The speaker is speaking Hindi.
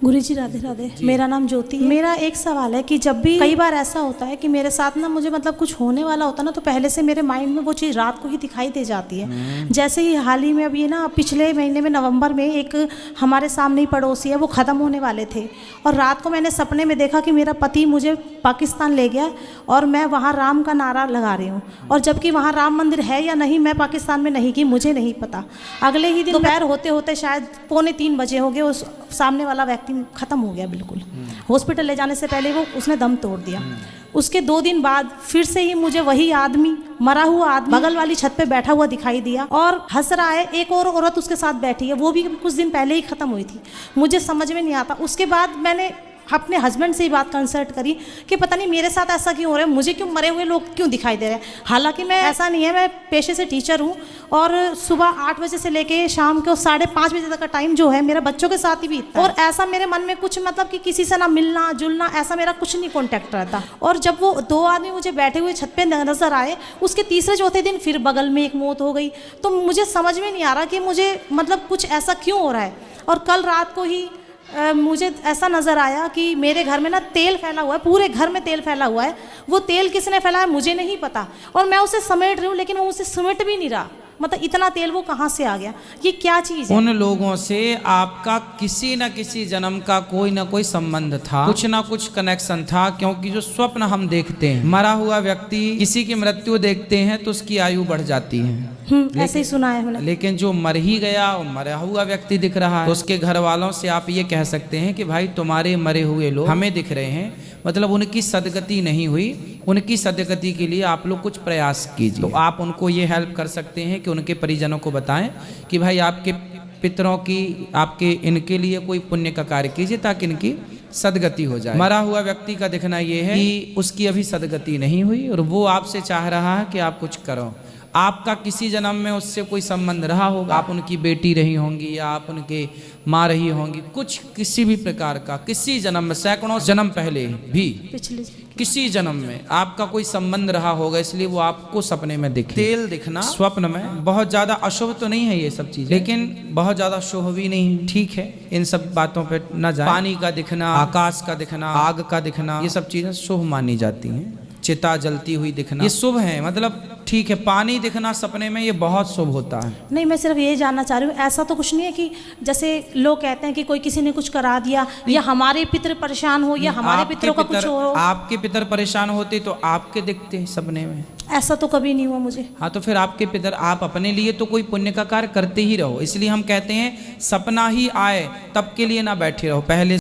गुरुजी राधे राधे। मेरा नाम ज्योति है। मेरा एक सवाल है कि जब भी कई बार ऐसा होता है कि मेरे साथ ना मुझे मतलब कुछ होने वाला होता ना, तो पहले से मेरे माइंड में वो चीज़ रात को ही दिखाई दे जाती है। जैसे ही हाल ही में अभी ना पिछले महीने में नवंबर में एक हमारे सामने ही पड़ोसी है, वो ख़त्म होने वाले थे और रात को मैंने सपने में देखा कि मेरा पति मुझे पाकिस्तान ले गया और मैं वहाँ राम का नारा लगा रही हूँ, और जबकि वहाँ राम मंदिर है या नहीं मैं पाकिस्तान में नहीं की, मुझे नहीं पता। अगले ही दिन दोपहर होते होते शायद 2:45 बजे हो गए, उस सामने वाला व्यक्ति ख़त्म हो गया बिल्कुल। हॉस्पिटल ले जाने से पहले वो उसने दम तोड़ दिया। उसके 2 दिन बाद फिर से ही मुझे वही आदमी, मरा हुआ आदमी, बगल वाली छत पे बैठा हुआ दिखाई दिया और हंस रहा है। एक और औरत उसके साथ बैठी है, वो भी कुछ दिन पहले ही ख़त्म हुई थी। मुझे समझ में नहीं आता। उसके बाद मैंने अपने हस्बैंड से ही बात कंसल्ट करी कि पता नहीं मेरे साथ ऐसा क्यों हो रहा है, मुझे क्यों मरे हुए लोग क्यों दिखाई दे रहे हैं। हालांकि मैं ऐसा नहीं है, मैं पेशे से टीचर हूँ और सुबह 8 बजे से लेके शाम को 5:30 बजे तक का टाइम जो है मेरा बच्चों के साथ ही बीतता है। और ऐसा मेरे मन में कुछ मतलब कि किसी से ना मिलना जुलना ऐसा मेरा कुछ नहीं कॉन्टैक्ट रहता। और जब वो 2 आदमी मुझे बैठे हुए छत पे नजर आए, उसके तीसरे चौथे दिन फिर बगल में एक मौत हो गई। तो मुझे समझ में नहीं आ रहा कि मुझे मतलब कुछ ऐसा क्यों हो रहा है। और कल रात को ही मुझे ऐसा नज़र आया कि मेरे घर में ना तेल फैला हुआ है, पूरे घर में तेल फैला हुआ है। वो तेल किसने फैलाया मुझे नहीं पता, और मैं उसे समेट रही हूँ लेकिन वो उसे समेट भी नहीं रहा। मतलब इतना तेल वो कहाँ से आ गया, ये क्या चीज़ है? उन लोगों से आपका किसी न किसी जन्म का कोई ना कोई संबंध था, कुछ ना कुछ कनेक्शन था। क्योंकि जो स्वप्न हम देखते हैं, मरा हुआ व्यक्ति किसी की मृत्यु देखते हैं तो उसकी आयु बढ़ जाती है। ऐसे ही सुना है मैंने। लेकिन जो मर ही गया और मरा हुआ व्यक्ति दिख रहा है, तो उसके घर वालों से आप ये कह सकते हैं कि भाई तुम्हारे मरे हुए लोग हमें दिख रहे हैं, मतलब उनकी सदगति नहीं हुई। उनकी सदगति के लिए आप लोग कुछ प्रयास कीजिए। तो आप उनको ये हेल्प कर सकते हैं कि उनके परिजनों को बताएं कि भाई आपके पितरों की, आपके इनके लिए कोई पुण्य का कार्य कीजिए ताकि इनकी सदगति हो जाए। मरा हुआ व्यक्ति का दिखना ये है कि उसकी अभी सदगति नहीं हुई और वो आपसे चाह रहा है कि आप कुछ करो। आपका किसी जन्म में उससे कोई संबंध रहा होगा, आप उनकी बेटी रही होंगी या आप उनके माँ रही होंगी, कुछ किसी भी प्रकार का किसी जन्म में, सैकड़ों जन्म पहले भी पिछले किसी जन्म में आपका कोई संबंध रहा होगा, इसलिए वो आपको सपने में दिखे। तेल दिखना स्वप्न में बहुत ज्यादा अशुभ तो नहीं है ये सब चीजें, लेकिन बहुत ज्यादा शुभ भी नहीं। ठीक है, इन सब बातों पे न जाए। पानी का दिखना, आकाश का दिखना, आग का दिखना, ये सब चीजें शुभ मानी जाती हैं। चिता जलती हुई दिखना, ये शुभ है। मतलब ठीक है, पानी दिखना सपने में ये बहुत शुभ होता है। नहीं, मैं सिर्फ ये जानना चाह रही हूँ, ऐसा तो कुछ नहीं है कि जैसे लोग कहते हैं कि कोई किसी ने कुछ करा दिया या हमारे पितर परेशान हो या हमारे पितरों का कुछ हो। आपके पितर परेशान होते तो आपके दिखते सपने में, ऐसा तो कभी नहीं हुआ मुझे। हाँ, तो फिर आपके पितर, आप अपने लिए तो कोई पुण्य का कार्य करते ही रहो। इसलिए हम कहते हैं सपना ही आए तब के लिए ना बैठे रहो, पहले